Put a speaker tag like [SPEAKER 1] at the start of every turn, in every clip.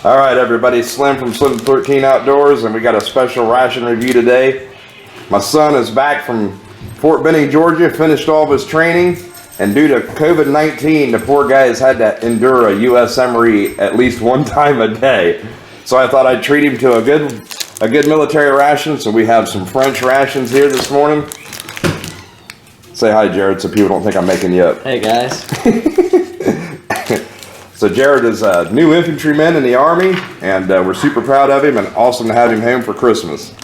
[SPEAKER 1] All right, everybody, Slim from Slim 13 Outdoors, and we got a special ration review today. My son is back from Fort Benning, Georgia, finished all of his training, and due to COVID-19, the poor guy has had to endure a US MRE at least one time a day. So I thought I'd treat him to a good military ration. So we have some French rations here this morning. Say hi, Jared, so people don't think I'm making you up.
[SPEAKER 2] Hey, guys.
[SPEAKER 1] So Jared is a new infantryman in the Army, and we're super proud of him, and awesome to have him home for Christmas.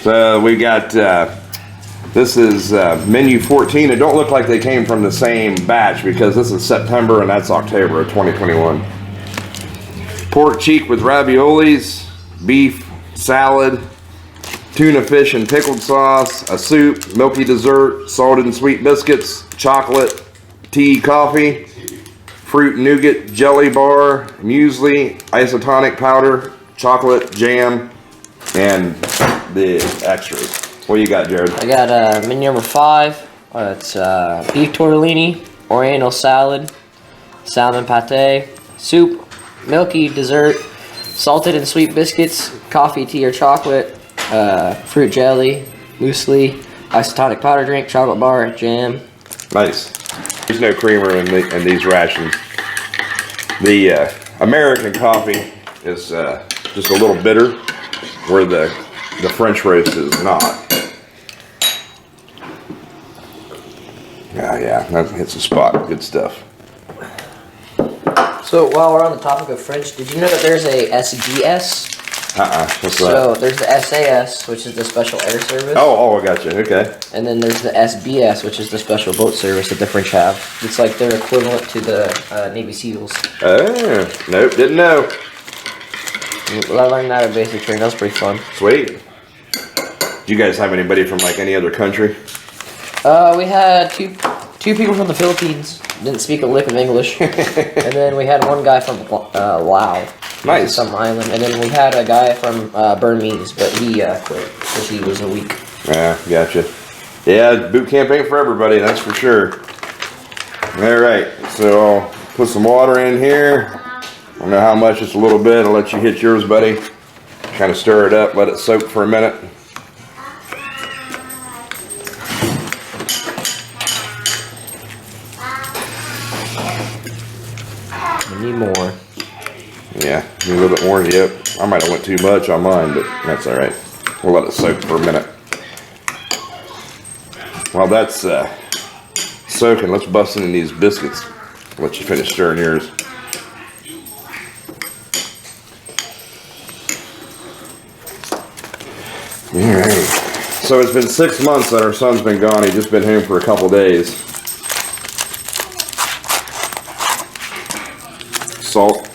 [SPEAKER 1] So we got, this is menu 14. It don't look like they came from the same batch because this is September and that's October of 2021. Pork cheek with raviolis, beef, salad, tuna fish and pickled sauce, a soup, milky dessert, salted and sweet biscuits, chocolate, tea, coffee, fruit nougat jelly bar, muesli, isotonic powder, chocolate, jam, and the extras. What do you got, Jared?
[SPEAKER 2] I got menu number 5. It's beef tortellini, oriental salad, salmon pate, soup, milky dessert, salted and sweet biscuits, coffee, tea, or chocolate, fruit jelly, muesli, isotonic powder drink, chocolate bar, jam.
[SPEAKER 1] Nice. There's no creamer in these rations. The American coffee is just a little bitter, where the French roast is not. Yeah, that hits the spot. Good stuff.
[SPEAKER 2] So while we're on the topic of French, did you know that there's a SBS?
[SPEAKER 1] What's
[SPEAKER 2] So
[SPEAKER 1] that?
[SPEAKER 2] there's the SAS, which is the Special Air Service.
[SPEAKER 1] Oh, I got you. Okay.
[SPEAKER 2] And then there's the SBS, which is the Special Boat Service that the French have. It's like their equivalent to the Navy SEALs.
[SPEAKER 1] Oh, nope, didn't know.
[SPEAKER 2] I learned that at basic training. That was pretty fun.
[SPEAKER 1] Sweet. Do you guys have anybody from like any other country?
[SPEAKER 2] We had two people from the Philippines. Didn't speak a lick of English. And then we had one guy from Laos.
[SPEAKER 1] Nice.
[SPEAKER 2] Some island. And then we had a guy from Burmese, but he quit because he was weak.
[SPEAKER 1] Yeah, gotcha. Yeah, boot camp ain't for everybody, that's for sure. All right, so I'll put some water in here. I don't know how much, just a little bit. I'll let you hit yours, buddy. Kind of stir it up, let it soak for a minute.
[SPEAKER 2] We need more.
[SPEAKER 1] Yeah, need a little bit more. Yep, I might have went too much on mine, but that's all right. We'll let it soak for a minute. While that's soaking, let's bust into these biscuits. I'll let you finish stirring yours. All right. So it's been 6 months that our son's been gone. He's just been home for a couple days. Salt.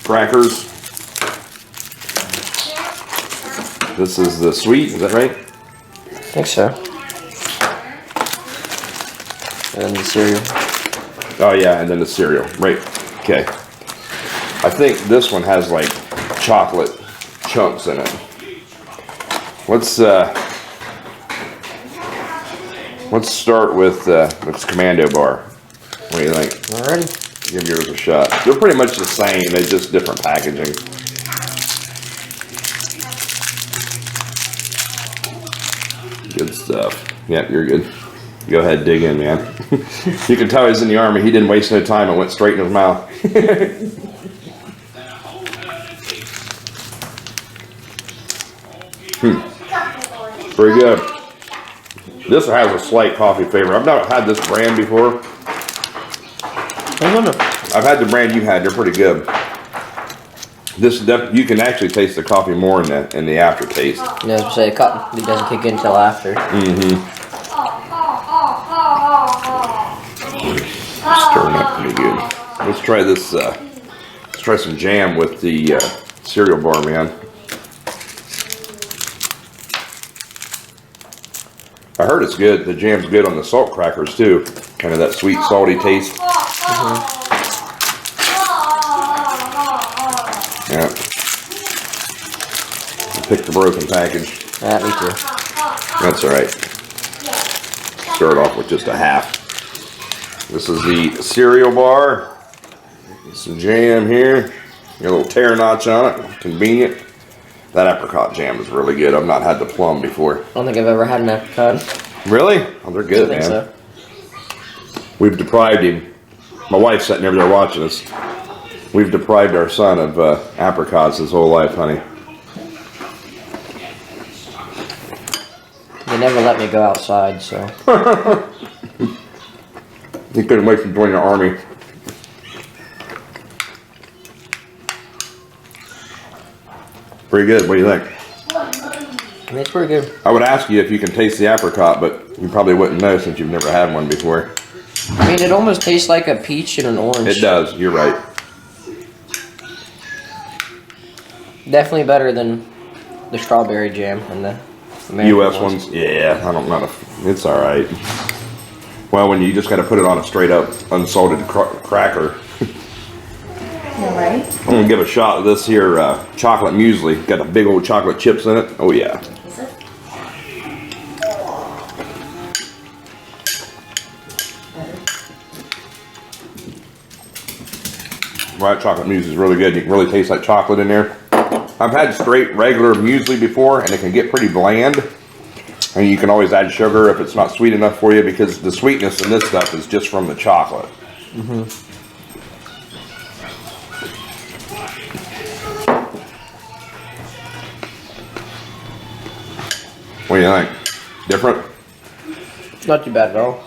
[SPEAKER 1] Crackers. This is the sweet, is that right?
[SPEAKER 2] I think so. And then the cereal.
[SPEAKER 1] Oh yeah, and then the cereal, right? Okay. I think this one has like chocolate chunks in it. Let's start with this Commando Bar. What do you think?
[SPEAKER 2] Alrighty.
[SPEAKER 1] Give yours a shot. They're pretty much the same, they're just different packaging. Good stuff. Yeah, you're good. Go ahead, dig in, man. You can tell he's in the Army. He didn't waste no time and went straight in his mouth. Pretty good. This has a slight coffee flavor. I've not had this brand before. I've had the brand you had. They're pretty good. This you can actually taste the coffee more in the aftertaste.
[SPEAKER 2] Yeah, I was say it doesn't kick in until after.
[SPEAKER 1] Stirring up pretty good. Let's try this. Let's try some jam with the cereal bar, man. I heard it's good. The jam's good on the salt crackers too. Kind of that sweet, salty taste. Yeah. Pick the broken package.
[SPEAKER 2] Yeah, me too.
[SPEAKER 1] That's alright. Start off with just a half. This is the cereal bar. Some jam here. Got a little tear notch on it. Convenient. That apricot jam is really good. I've not had the plum before.
[SPEAKER 2] I don't think I've ever had an apricot.
[SPEAKER 1] Really? Oh, they're good,
[SPEAKER 2] I think
[SPEAKER 1] man.
[SPEAKER 2] so.
[SPEAKER 1] We've deprived him. My wife's sitting over there watching us. We've deprived our son of apricots his whole life, honey.
[SPEAKER 2] They never let me go outside, so.
[SPEAKER 1] He couldn't wait to join the army. Pretty good. What do you think?
[SPEAKER 2] I mean, it's pretty good.
[SPEAKER 1] I would ask you if you can taste the apricot, but you probably wouldn't know since you've never had one before.
[SPEAKER 2] I mean, it almost tastes like a peach and an orange.
[SPEAKER 1] It does. You're right.
[SPEAKER 2] Definitely better than the strawberry jam and the American
[SPEAKER 1] U.S. ones. Yeah, I don't know. It's all right. Well, when you just got to put it on a straight up unsalted cracker.
[SPEAKER 3] All right.
[SPEAKER 1] I'm gonna give a shot of this here chocolate muesli. Got the big old chocolate chips in it. Oh yeah.
[SPEAKER 3] Is it?
[SPEAKER 1] White chocolate muesli is really good. You can really taste like chocolate in there. I've had straight regular muesli before, and it can get pretty bland. And you can always add sugar if it's not sweet enough for you, because the sweetness in this stuff is just from the chocolate.
[SPEAKER 2] Mm-hmm.
[SPEAKER 1] What do you think? Different?
[SPEAKER 2] Not too bad at all.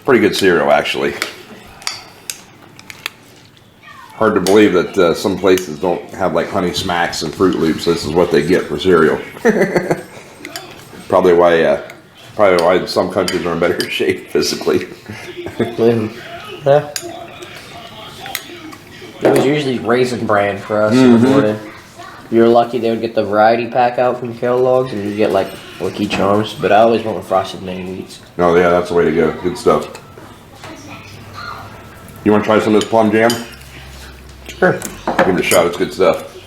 [SPEAKER 1] Pretty good cereal, actually. Hard to believe that some places don't have like Honey Smacks and Fruit Loops. This is what they get for cereal. Probably why some countries are in better shape physically.
[SPEAKER 2] Yeah. It was usually Raisin Bran for us in the morning. If you were lucky, they would get the variety pack out from Kellogg's, and you get like Lucky Charms. But I always went with Frosted Mini Wheats.
[SPEAKER 1] Oh yeah, that's the way to go. Good stuff. You want to try some of this plum jam?
[SPEAKER 2] Sure.
[SPEAKER 1] Give it a shot. It's good stuff.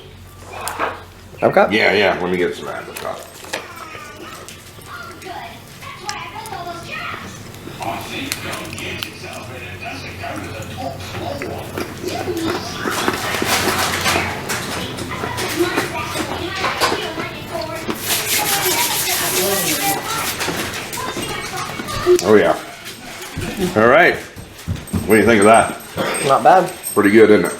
[SPEAKER 2] Okay.
[SPEAKER 1] Yeah. Let me get some apricot. Oh yeah. All right. What do you think of that?
[SPEAKER 2] Not bad.
[SPEAKER 1] Pretty good, isn't it?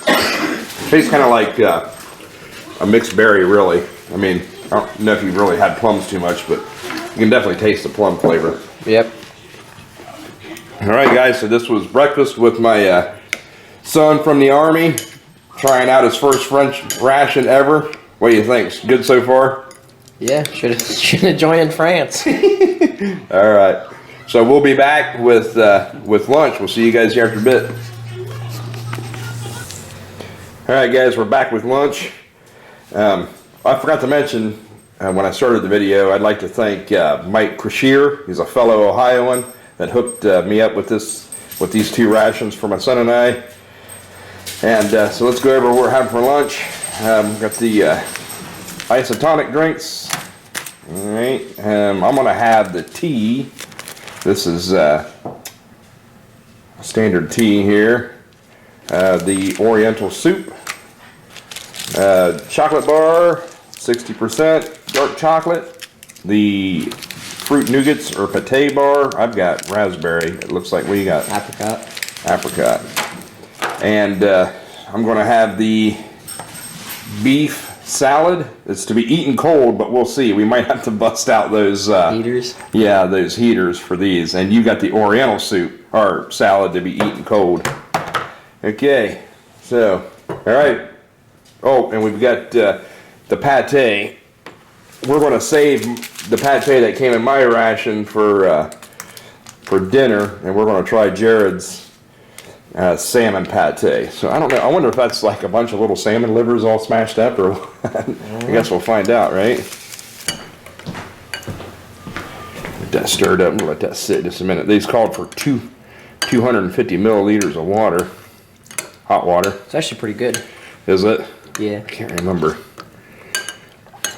[SPEAKER 1] Tastes kind of like a mixed berry, really. I mean, I don't know if you've really had plums too much, but you can definitely taste the plum flavor.
[SPEAKER 2] Yep.
[SPEAKER 1] All right, guys. So this was breakfast with my son from the army, trying out his first French ration ever. What do you think? Good so far?
[SPEAKER 2] Yeah. Should have joined in France.
[SPEAKER 1] All right. So we'll be back with lunch. We'll see you guys here after a bit. All right, guys, we're back with lunch. I forgot to mention when I started the video, I'd like to thank Mike RCIR. He's a fellow Ohioan that hooked me up with these two rations for my son and I. And so let's go over what we're having for lunch. We've got the isotonic drinks. All right, I'm gonna have the tea. This is standard tea here. The Oriental soup. Chocolate bar, 60% dark chocolate. The fruit nougats or pate bar. I've got raspberry. It looks like we got apricot. And I'm gonna have the beef salad. It's to be eaten cold, but we'll see. We might have to bust out those
[SPEAKER 2] Heaters.
[SPEAKER 1] Yeah, those heaters for these. And you got the Oriental soup or salad to be eaten cold. Okay, so all right. Oh, and we've got the pate. We're going to save the pate that came in my ration for dinner, and we're going to try Jared's salmon pate. So I don't know. I wonder if that's like a bunch of little salmon livers all smashed up, or I guess we'll find out, right? Get that stirred up. We'll let that sit just a minute. These called for 250 milliliters of water, hot water.
[SPEAKER 2] It's actually pretty good.
[SPEAKER 1] Is it?
[SPEAKER 2] Yeah.
[SPEAKER 1] I can't remember.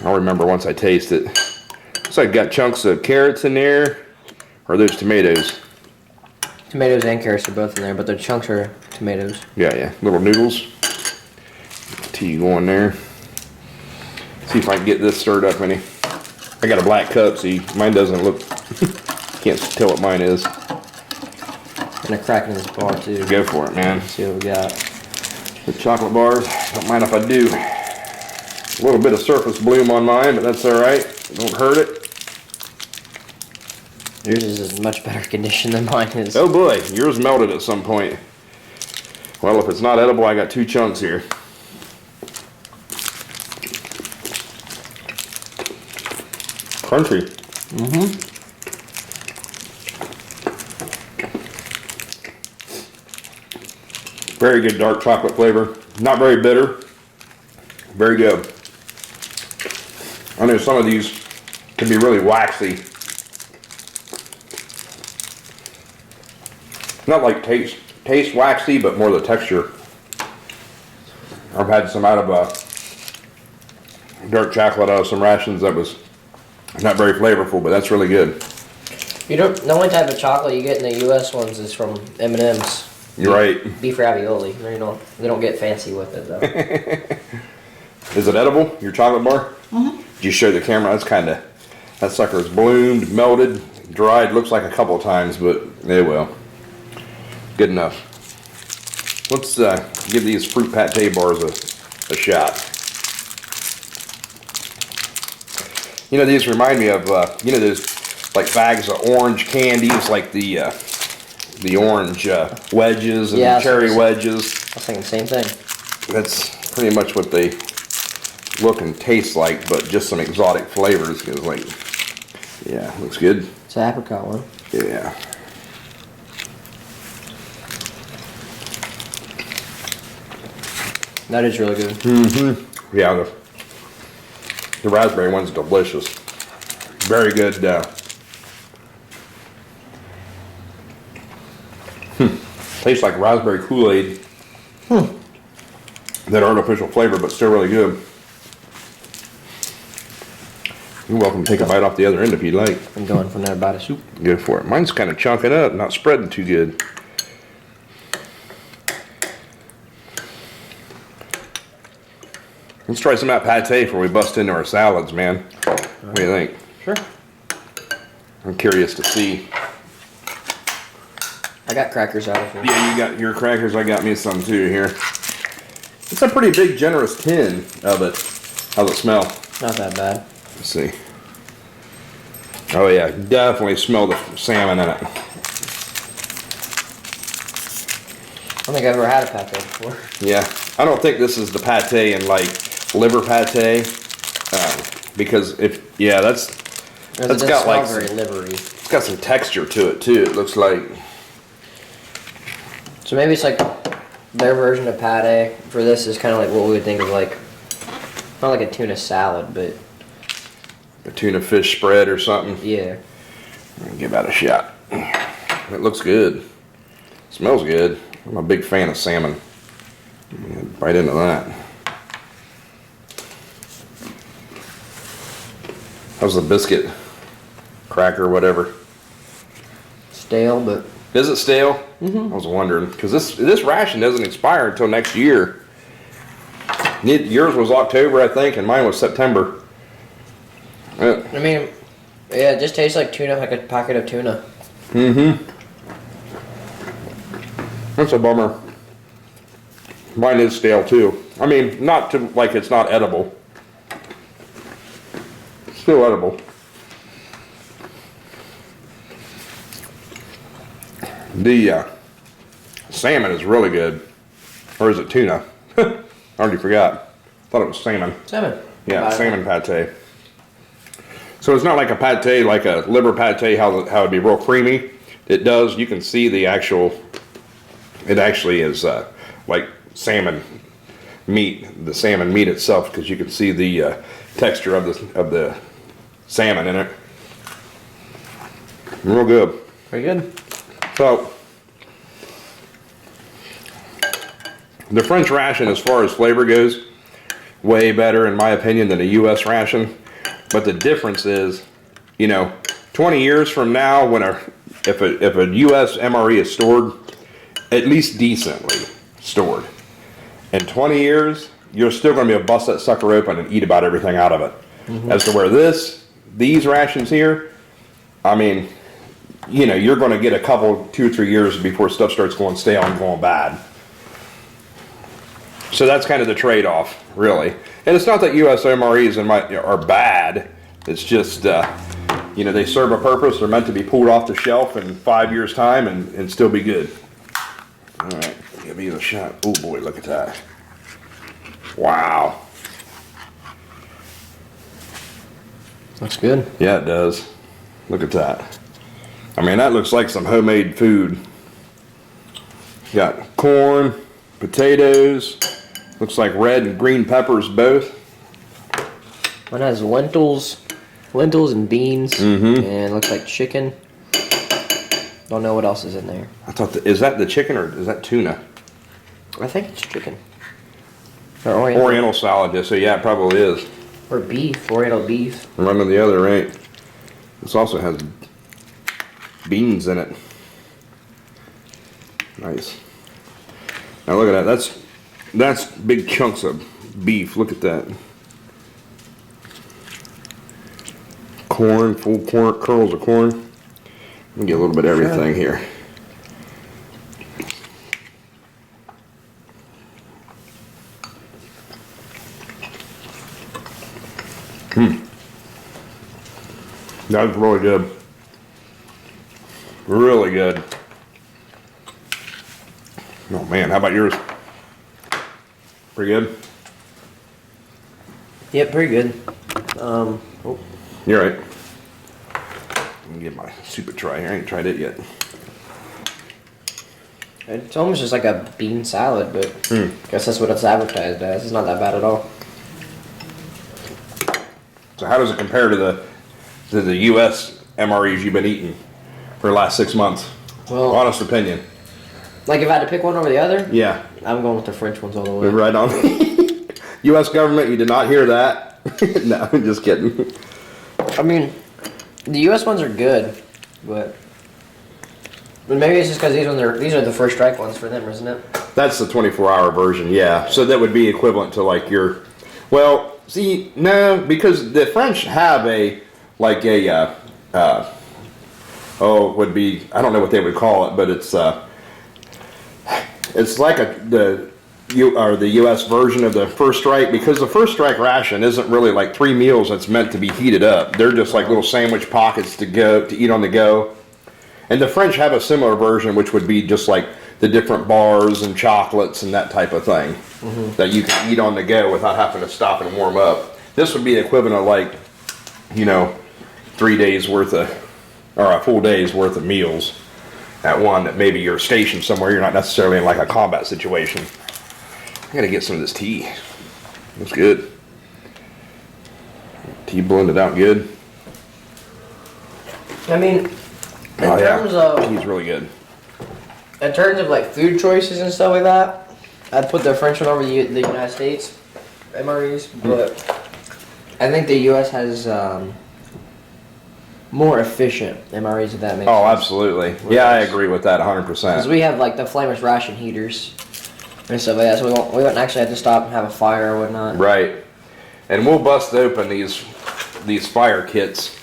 [SPEAKER 1] I'll remember once I taste it. Looks like got chunks of carrots in there, or are those tomatoes?
[SPEAKER 2] Tomatoes and carrots are both in there, but the chunks are tomatoes.
[SPEAKER 1] Yeah, little noodles. see you going there. See if I can get this stirred up any. I got a black cup, see, mine doesn't look, can't tell what mine is.
[SPEAKER 2] I'm gonna crack in this bar too.
[SPEAKER 1] Go for it, man.
[SPEAKER 2] See what we got.
[SPEAKER 1] The chocolate bars, don't mind if I do. A little bit of surface bloom on mine, but that's alright. Don't hurt it.
[SPEAKER 2] Yours is in much better condition than mine is.
[SPEAKER 1] Oh boy, yours melted at some point. Well, if it's not edible, I got 2 chunks here. Crunchy.
[SPEAKER 2] Mm-hmm.
[SPEAKER 1] Very good dark chocolate flavor. Not very bitter. Very good. I know some of these can be really waxy. Not like taste waxy, but more the texture. I've had some out of dark chocolate out of some rations that was not very flavorful, but that's really good.
[SPEAKER 2] You don't. The only type of chocolate you get in the U.S. ones is from M&M's.
[SPEAKER 1] You're right.
[SPEAKER 2] Beef ravioli. They don't get fancy with it though.
[SPEAKER 1] Is it edible? Your chocolate bar?
[SPEAKER 3] Mm-hmm.
[SPEAKER 1] Did you show the camera? That sucker's bloomed, melted, dried. Looks like a couple of times, but well, good enough. Let's give these fruit pate bars a shot. You know, these remind me of you know, those like bags of orange candies, like the orange wedges and the cherry wedges.
[SPEAKER 2] I was thinking the same thing.
[SPEAKER 1] That's pretty much what they look and taste like, but just some exotic flavors. Cause like, yeah, looks good.
[SPEAKER 2] It's an apricot one.
[SPEAKER 1] Yeah.
[SPEAKER 2] That is really good.
[SPEAKER 1] Mm-hmm. Yeah, the raspberry one's delicious. Very good. Tastes like raspberry Kool-Aid. That artificial flavor, but still really good. You're welcome to take a bite off the other end if you'd like.
[SPEAKER 2] I'm going for another bite of soup.
[SPEAKER 1] Go for it. Mine's kind of chunking up, not spreading too good. Let's try some of that pate before we bust into our salads, man. What do you think?
[SPEAKER 2] Sure.
[SPEAKER 1] I'm curious to see.
[SPEAKER 2] I got crackers out of here.
[SPEAKER 1] Yeah, you got your crackers. I got me some too here. It's a pretty big, generous tin of it. How's it smell?
[SPEAKER 2] Not that bad.
[SPEAKER 1] Let's see. Oh yeah, definitely smell the salmon in it.
[SPEAKER 2] I don't think I've ever had a pate before.
[SPEAKER 1] Yeah, I don't think this is the pate in like liver pate, because that's got like
[SPEAKER 2] very livery.
[SPEAKER 1] It's got some texture to it too. It looks like.
[SPEAKER 2] So maybe it's like their version of pate for this is kind of like what we would think of like, not like a tuna salad, but
[SPEAKER 1] A tuna fish spread or something.
[SPEAKER 2] yeah.
[SPEAKER 1] Give that a shot. It looks good. Smells good. I'm a big fan of salmon. Bite into that. How's the biscuit? Cracker, whatever.
[SPEAKER 2] Stale, but
[SPEAKER 1] Is it stale? I was wondering, because this ration doesn't expire until next year. Yours was October, I think, and mine was September.
[SPEAKER 2] I mean, yeah, it just tastes like tuna, like a packet of tuna.
[SPEAKER 1] That's a bummer. Mine is stale too. I mean, not to like it's not edible. Still edible. The salmon is really good. Or is it tuna? I already forgot. Thought it was salmon.
[SPEAKER 2] Salmon.
[SPEAKER 1] Yeah, salmon pate. So it's not like a pate, like a liver pate, how it'd be real creamy. It does. You can see the actual. It actually is like salmon meat, the salmon meat itself, because you can see the texture of the salmon in it. Real good.
[SPEAKER 2] Very good.
[SPEAKER 1] So the French ration, as far as flavor goes, way better in my opinion than a U.S. ration. But the difference is, 20 years from now, if a U.S. MRE is stored, at least decently stored, in 20 years, you're still going to be able to bust that sucker open and eat about everything out of it. As to where these rations here, I mean, you know, you're going to get a couple, 2 or 3 years before stuff starts going stale and going bad. So that's kind of the trade-off, really. And it's not that U.S. MREs are bad. It's just, you know, they serve a purpose. They're meant to be pulled off the shelf in 5 years' time and still be good. All right, give me a shot. Oh boy, look at that. Wow.
[SPEAKER 2] Looks good.
[SPEAKER 1] Yeah, it does. Look at that. I mean, that looks like some homemade food. Got corn, potatoes, looks like red and green peppers both.
[SPEAKER 2] One has lentils and beans, and looks like chicken. Don't know what else is in there.
[SPEAKER 1] I thought, is that the chicken or is that tuna?
[SPEAKER 2] I think it's chicken. Or
[SPEAKER 1] Oriental salad, so yeah, it probably is.
[SPEAKER 2] Or beef, Oriental beef.
[SPEAKER 1] One or the other, right? This also has beans in it. Nice. Now look at that. That's big chunks of beef. Look at that. Corn, full corn, kernels of corn. Let me get a little bit of everything here. That's really good. Really good. Oh man, how about yours? Pretty good?
[SPEAKER 2] Yep, pretty good. Oh.
[SPEAKER 1] You're right. Let me get my super try here. I ain't tried it yet.
[SPEAKER 2] It's almost just like a bean salad, but I guess that's what it's advertised as. It's not that bad at all.
[SPEAKER 1] So how does it compare to the U.S. MREs you've been eating for the last 6 months?
[SPEAKER 2] Well,
[SPEAKER 1] honest opinion.
[SPEAKER 2] Like if I had to pick one over the other?
[SPEAKER 1] Yeah.
[SPEAKER 2] I'm going with the French ones all the way.
[SPEAKER 1] Right on. U.S. government, you did not hear that. No, I'm just kidding.
[SPEAKER 2] I mean, the U.S. ones are good, but maybe it's just because these are the first strike ones for them, isn't it?
[SPEAKER 1] That's the 24-hour version, yeah. So that would be equivalent to like your, well, see, no, because the French have a, like a, it would be, I don't know what they would call it, but it's like the U.S. version of the first strike, because the first strike ration isn't really like 3 meals that's meant to be heated up. They're just like little sandwich pockets to eat on the go. And the French have a similar version, which would be just like the different bars and chocolates and that type of thing that you can eat on the go without having to stop and warm up. This would be the equivalent of like, you know, 3 days worth of, or a full day's worth of meals at one, that maybe you're stationed somewhere, you're not necessarily in like a combat situation. I gotta get some of this tea. Looks good. Tea blended out good.
[SPEAKER 2] I mean, in terms of
[SPEAKER 1] tea's really good.
[SPEAKER 2] In terms of like food choices and stuff like that, I'd put the French one over the United States MREs, but I think the U.S. has more efficient MREs, if that makes sense.
[SPEAKER 1] Oh, absolutely. Yeah, I agree with that 100%.
[SPEAKER 2] Because we have like the flameless ration heaters and stuff like that, so we wouldn't actually have to stop and have a fire or whatnot.
[SPEAKER 1] Right. And we'll bust open these fire kits.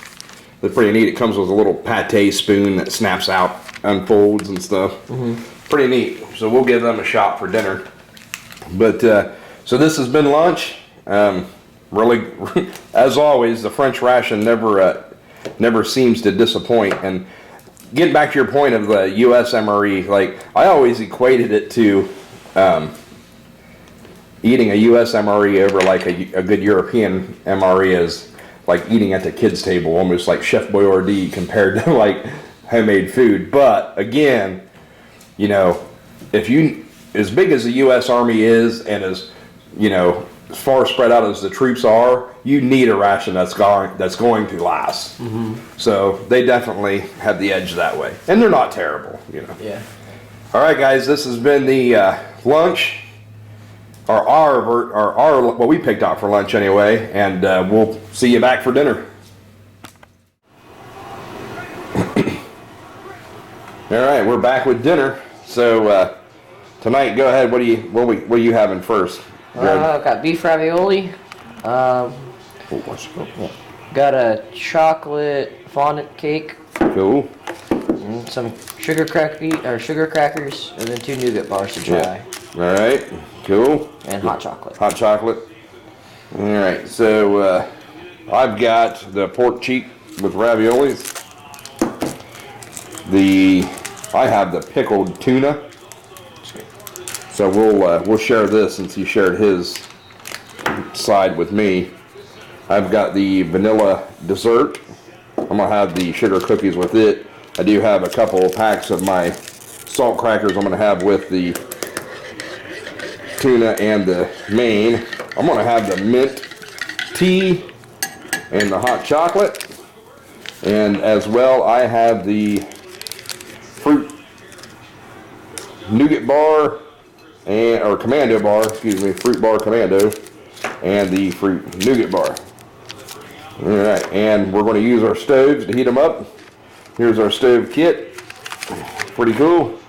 [SPEAKER 1] They're pretty neat. It comes with a little pate spoon that snaps out, unfolds and stuff. Pretty neat. So we'll give them a shot for dinner. But so this has been lunch. Really, as always, the French ration never seems to disappoint. And getting back to your point of the U.S. MRE, like I always equated it to eating a U.S. MRE over like a good European MRE is like eating at the kids' table, almost like Chef Boyardee compared to like homemade food. But again, you know, if you, as big as the U.S. Army is and as, you know, as far spread out as the troops are, you need a ration that's going to last. So they definitely have the edge that way, and they're not terrible, you know.
[SPEAKER 2] Yeah.
[SPEAKER 1] All right, guys, this has been the lunch, or our what we picked out for lunch anyway, and we'll see you back for dinner. All right, we're back with dinner. So tonight, go ahead. What are you having first?
[SPEAKER 2] Got beef ravioli. Got a chocolate fondant cake.
[SPEAKER 1] Cool.
[SPEAKER 2] And some sugar crackers, and then 2 nougat bars to try.
[SPEAKER 1] Yeah. All right. Cool.
[SPEAKER 2] And hot chocolate.
[SPEAKER 1] Hot chocolate. All right. So I've got the pork cheek with raviolis. I have the pickled tuna. So we'll share this since he shared his side with me. I've got the vanilla dessert. I'm gonna have the sugar cookies with it. I do have a couple packs of my salt crackers I'm gonna have with the tuna and the main. I'm gonna have the mint tea and the hot chocolate. And as well, I have the fruit nougat bar or Commando Bar, excuse me, fruit bar Commando, and the fruit nougat bar. All right, and we're going to use our stoves to heat them up. Here's our stove kit. Pretty cool.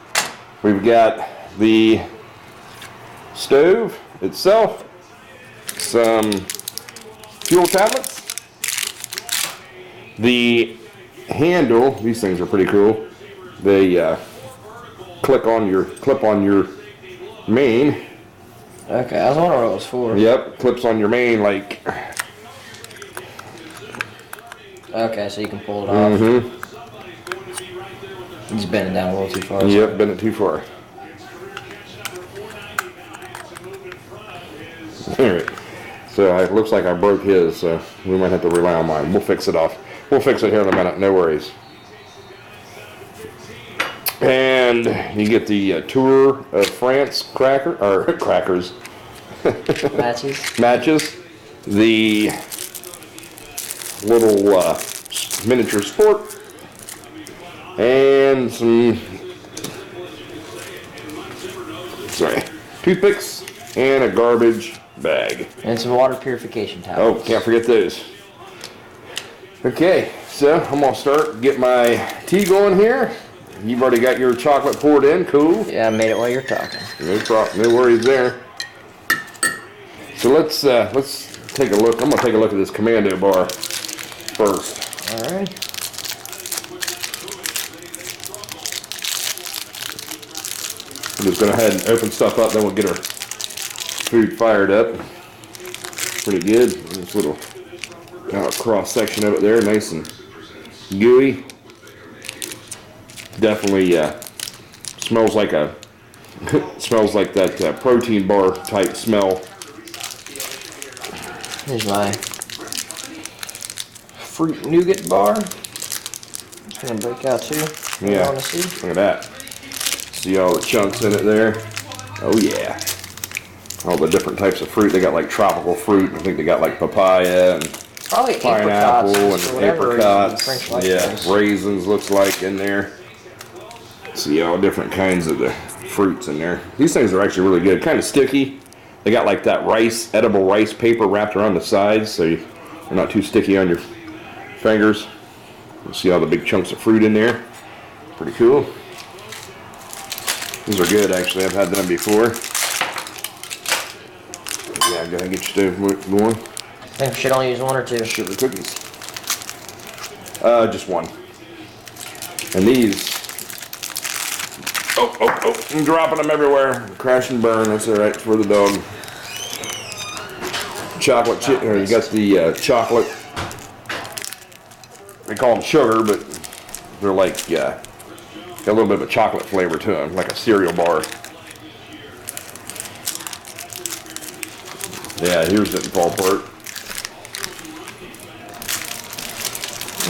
[SPEAKER 1] We've got the stove itself, some fuel tablets, the handle. These things are pretty cool. They clip on your main.
[SPEAKER 2] Okay, I was wondering what it was for.
[SPEAKER 1] Yep, clips on your main like.
[SPEAKER 2] Okay, so you can pull it off.
[SPEAKER 1] Mm-hmm.
[SPEAKER 2] He's bending down a little too far.
[SPEAKER 1] Yep, bent it too far. Alright. So it looks like I broke his, so we might have to rely on mine. We'll fix it off. We'll fix it here in a minute, no worries. And you get the Tour of France crackers. Matches. The little miniature sport. And some toothpicks and a garbage bag.
[SPEAKER 2] And some water purification towels.
[SPEAKER 1] Oh, can't forget those. Okay, so I'm gonna start, get my tea going here. You've already got your chocolate poured in, cool.
[SPEAKER 2] Yeah, I made it while you're talking.
[SPEAKER 1] No worries there. So let's take a look. I'm gonna take a look at this Commando Bar first.
[SPEAKER 2] All right.
[SPEAKER 1] I'm just gonna go ahead and open stuff up, then we'll get our food fired up. Pretty good. This little cross section of it there, nice and gooey. Definitely smells like smells like that protein bar type smell.
[SPEAKER 2] Here's my fruit nougat bar. It's gonna break out too.
[SPEAKER 1] Yeah,
[SPEAKER 2] Want to see?
[SPEAKER 1] look at that. See all the chunks in it there? Oh yeah. All the different types of fruit. They got like tropical fruit. I think they got like papaya and
[SPEAKER 2] Probably
[SPEAKER 1] pineapple
[SPEAKER 2] apricots,
[SPEAKER 1] and
[SPEAKER 2] whatever
[SPEAKER 1] apricots.
[SPEAKER 2] French like
[SPEAKER 1] Yeah,
[SPEAKER 2] those.
[SPEAKER 1] raisins looks like in there. See all different kinds of the fruits in there. These things are actually really good. Kind of sticky. They got like that edible rice paper wrapped around the sides, so they're not too sticky on your fingers. You see all the big chunks of fruit in there. Pretty cool. These are good, actually. I've had them before. Yeah, go ahead and get your stove going.
[SPEAKER 2] I think we should only use 1 or 2.
[SPEAKER 1] Sugar cookies. Just 1. And these. Oh, I'm dropping them everywhere. Crash and burn. That's all right for the dog. Chocolate chip. You got the chocolate. They call them sugar, but they're like got a little bit of a chocolate flavor to them, like a cereal bar. Yeah, yours didn't fall apart.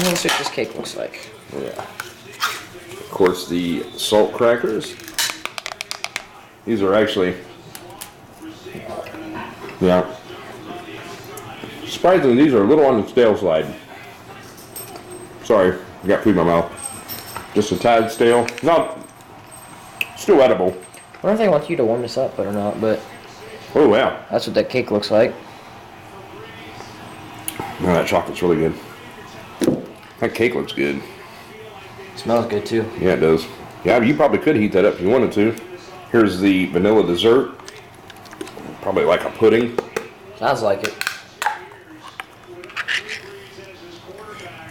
[SPEAKER 2] Let's see what this cake looks like.
[SPEAKER 1] Yeah. Of course, the salt crackers. These are actually, yeah. Surprisingly, these are a little on the stale side. Sorry, I got food in my mouth. Just a tad stale. Not, still edible.
[SPEAKER 2] I wonder if they want you to warm this up or not, but
[SPEAKER 1] Oh, yeah.
[SPEAKER 2] that's what that cake looks like.
[SPEAKER 1] No, that chocolate's really good. That cake looks good.
[SPEAKER 2] It smells good too.
[SPEAKER 1] Yeah, it does. Yeah, you probably could heat that up if you wanted to. Here's the vanilla dessert. Probably like a pudding.
[SPEAKER 2] Sounds like it.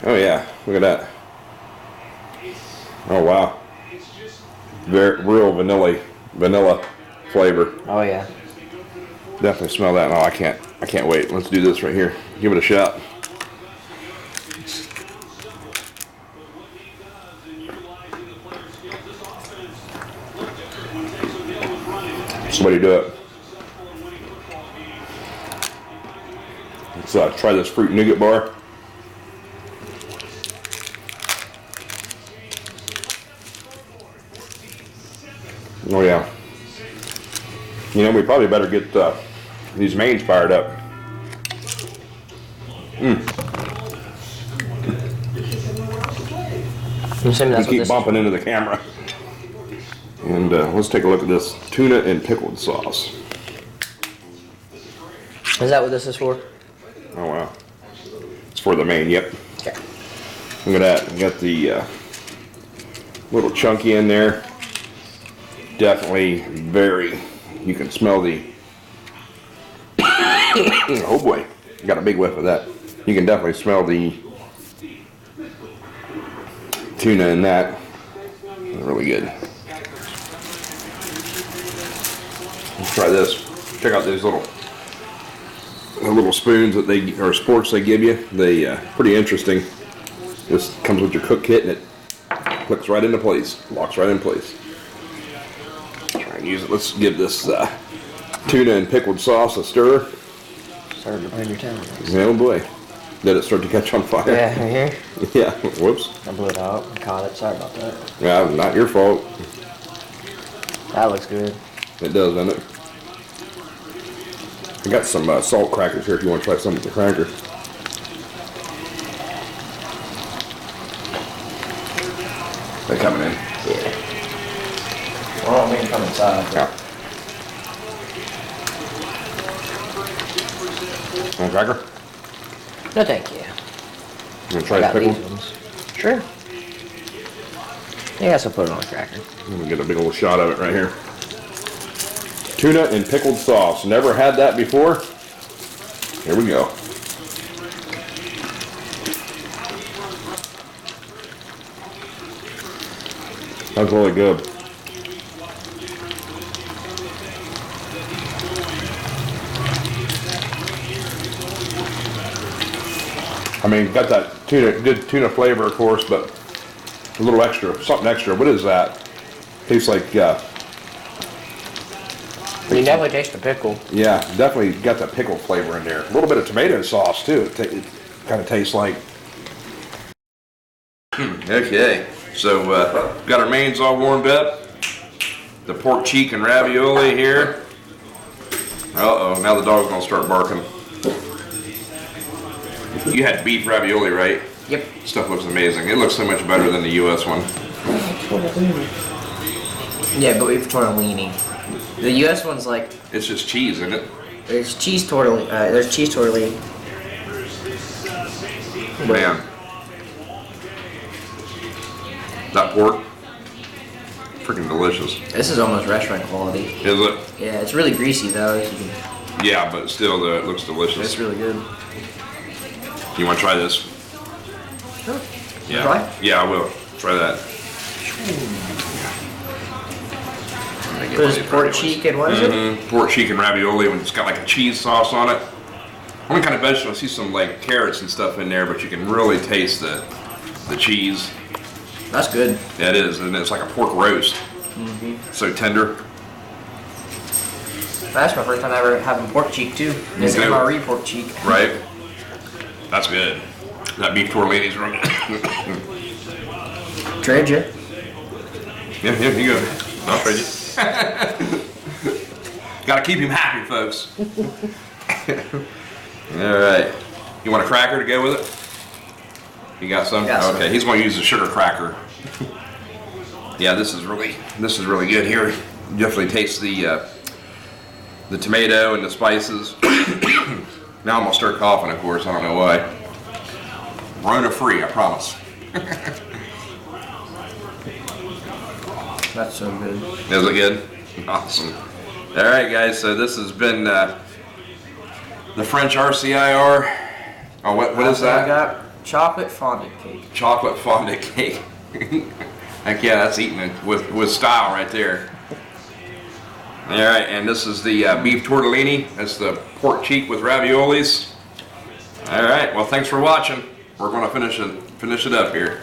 [SPEAKER 1] Oh yeah, look at that. Oh wow. Very real vanilla flavor.
[SPEAKER 2] Oh yeah.
[SPEAKER 1] Definitely smell that. Oh, I can't wait. Let's do this right here. Give it a shot. Somebody do it. Let's try this fruit nougat bar. Oh yeah. You know, we probably better get these mains fired up.
[SPEAKER 2] You assuming that's
[SPEAKER 1] We keep
[SPEAKER 2] what this
[SPEAKER 1] bumping into the camera. And let's take a look at this tuna and pickled sauce.
[SPEAKER 2] is that what this is for?
[SPEAKER 1] Oh wow. It's for the main, yep.
[SPEAKER 2] Okay.
[SPEAKER 1] Look at that. We got the little chunky in there. Definitely very, you can smell the, oh boy, got a big whiff of that. You can definitely smell the tuna in that. Really good. Let's try this. Check out these little spoons that they, or sporks they give you. They pretty interesting. This comes with your cook kit and it clicks right into place, locks right in place. Try and use it. Let's give this tuna and pickled sauce a stir.
[SPEAKER 2] Starting to burn your tongue.
[SPEAKER 1] Oh boy, did it start to catch on fire?
[SPEAKER 2] Yeah, right here.
[SPEAKER 1] Yeah. Whoops.
[SPEAKER 2] I blew it out and caught it. Sorry about that.
[SPEAKER 1] Yeah, not your fault.
[SPEAKER 2] That looks good.
[SPEAKER 1] It does, doesn't it? I got some salt crackers here if you want to try some of the crackers. They're coming in.
[SPEAKER 2] Yeah. Well, we can come inside.
[SPEAKER 1] Yeah. Want a cracker?
[SPEAKER 2] No, thank you.
[SPEAKER 1] You want to try
[SPEAKER 2] I
[SPEAKER 1] the
[SPEAKER 2] got these
[SPEAKER 1] pickle?
[SPEAKER 2] ones. Sure. Yeah, I guess I'll put it on a cracker.
[SPEAKER 1] Let me get a big old shot of it right here. Tuna and pickled sauce. Never had that before. Here we go. That's really good. I mean, got that good tuna flavor, of course, but a little extra, something extra. What is that? Tastes like,
[SPEAKER 2] You definitely taste the pickle.
[SPEAKER 1] yeah, definitely got that pickle flavor in there. A little bit of tomato sauce too. It kind of tastes like. Okay, so got our mains all warmed up. The pork cheek and ravioli here. Uh-oh, now the dog's gonna start barking. You had beef ravioli, right?
[SPEAKER 2] Yep.
[SPEAKER 1] Stuff looks amazing. It looks so much better than the U.S. one.
[SPEAKER 2] Yeah, but beef tortellini. The U.S. one's like,
[SPEAKER 1] It's just cheese, isn't it?
[SPEAKER 2] there's cheese tortellini. There's cheese tortellini.
[SPEAKER 1] Man. That pork, freaking delicious.
[SPEAKER 2] This is almost restaurant quality.
[SPEAKER 1] Is it?
[SPEAKER 2] Yeah, it's really greasy though.
[SPEAKER 1] Yeah, but still, though, it looks delicious.
[SPEAKER 2] It's really good.
[SPEAKER 1] You want to try this?
[SPEAKER 2] Sure.
[SPEAKER 1] Yeah.
[SPEAKER 2] Try?
[SPEAKER 1] Yeah, I will. Try that.
[SPEAKER 2] There's pork cheek and what is it?
[SPEAKER 1] Pork cheek and ravioli when it's got like a cheese sauce on it. Only kind of vegetable. I see some like carrots and stuff in there, but you can really taste the cheese.
[SPEAKER 2] That's good.
[SPEAKER 1] Yeah, it is, and it's like a pork roast. So tender.
[SPEAKER 2] That's my first time ever having pork cheek too. This
[SPEAKER 1] too.
[SPEAKER 2] MRE pork cheek.
[SPEAKER 1] Right? That's good. That beef tortellini's really good.
[SPEAKER 2] Trade you.
[SPEAKER 1] Yeah, you go. I'll trade you. Gotta keep him happy, folks. Alright. You want a cracker to go with it? You got some?
[SPEAKER 2] Got some.
[SPEAKER 1] Okay, he's gonna use the sugar cracker. Yeah, this is really good here. You definitely taste the tomato and the spices. Now I'm gonna start coughing, of course. I don't know why. Rona free, I promise.
[SPEAKER 2] That's so good.
[SPEAKER 1] Is it good? Awesome. All right, guys. So this has been the French RCIR. Oh, what is
[SPEAKER 2] Also, I
[SPEAKER 1] that?
[SPEAKER 2] got chocolate fondant cake.
[SPEAKER 1] Chocolate fondant cake. Heck yeah, that's eating it with style right there. All right, and this is the beef tortellini. That's the pork cheek with raviolis. All right, well, thanks for watching. We're going to finish it up here.